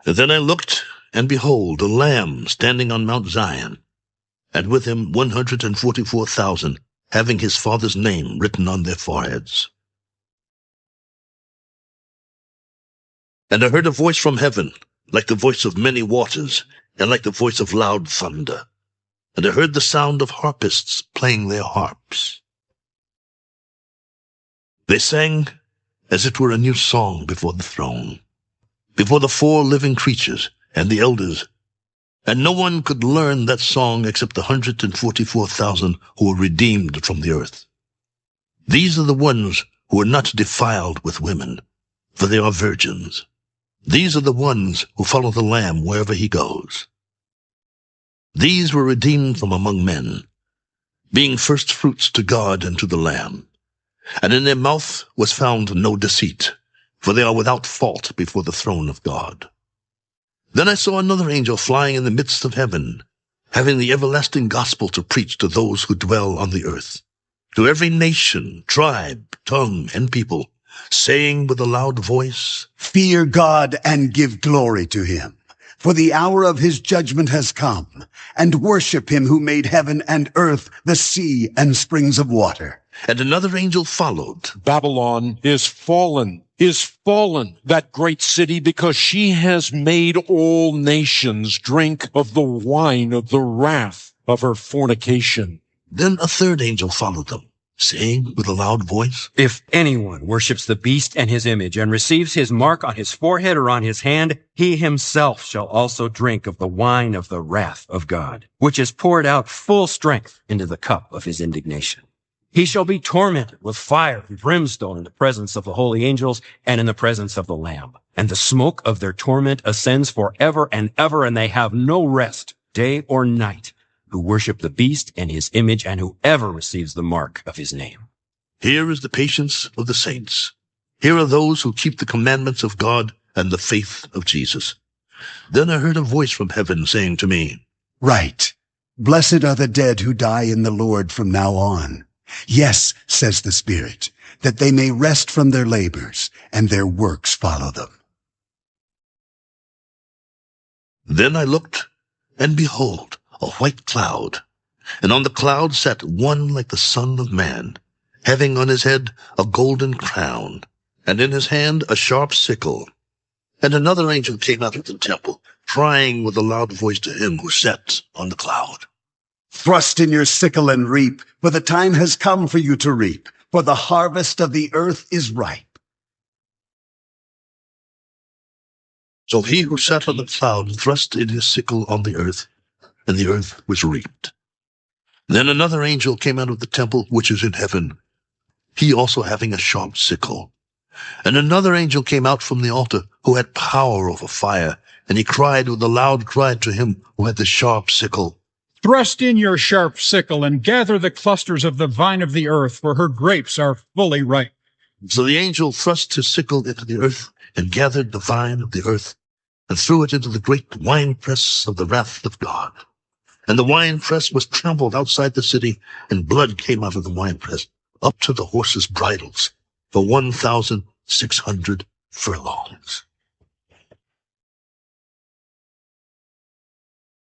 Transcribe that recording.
Then I looked, and behold, a Lamb standing on Mount Zion, and with him 144,000, having his Father's name written on their foreheads. And I heard a voice from heaven, like the voice of many waters, and like the voice of loud thunder. And I heard the sound of harpists playing their harps. They sang as it were a new song before the throne, before the 4 living creatures and the elders. And no one could learn that song except the 144,000 who were redeemed from the earth. These are the ones who are not defiled with women, for they are virgins. These are the ones who follow the Lamb wherever he goes. These were redeemed from among men, being first fruits to God and to the Lamb. And in their mouth was found no deceit, for they are without fault before the throne of God. Then I saw another angel flying in the midst of heaven, having the everlasting gospel to preach to those who dwell on the earth, to every nation, tribe, tongue, and people, saying with a loud voice, "Fear God and give glory to him, for the hour of his judgment has come, and worship him who made heaven and earth, the sea, and springs of water." And another angel followed. Babylon is fallen, that great city, because she has made all nations drink of the wine of the wrath of her fornication. Then a third angel followed them, saying with a loud voice, "If anyone worships the beast and his image and receives his mark on his forehead or on his hand, he himself shall also drink of the wine of the wrath of God, which is poured out full strength into the cup of his indignation. He shall be tormented with fire and brimstone in the presence of the holy angels and in the presence of the Lamb. And the smoke of their torment ascends forever and ever, and they have no rest, day or night, who worship the beast and his image, and whoever receives the mark of his name." Here is the patience of the saints. Here are those who keep the commandments of God and the faith of Jesus. Then I heard a voice from heaven saying to me, "Write, blessed are the dead who die in the Lord from now on. Yes, says the Spirit, that they may rest from their labors, and their works follow them." Then I looked, and behold, a white cloud, and on the cloud sat one like the Son of Man, having on his head a golden crown, and in his hand a sharp sickle. And another angel came out of the temple, crying with a loud voice to him who sat on the cloud, "Thrust in your sickle and reap, for the time has come for you to reap, for the harvest of the earth is ripe." So he who sat on the cloud thrust in his sickle on the earth, and the earth was reaped. Then another angel came out of the temple which is in heaven, he also having a sharp sickle. And another angel came out from the altar, who had power over fire, and he cried with a loud cry to him who had the sharp sickle, "Thrust in your sharp sickle and gather the clusters of the vine of the earth, for her grapes are fully ripe." So the angel thrust his sickle into the earth, and gathered the vine of the earth, and threw it into the great winepress of the wrath of God. And the winepress was trampled outside the city, and blood came out of the winepress, up to the horses' bridles, for 1,600 furlongs.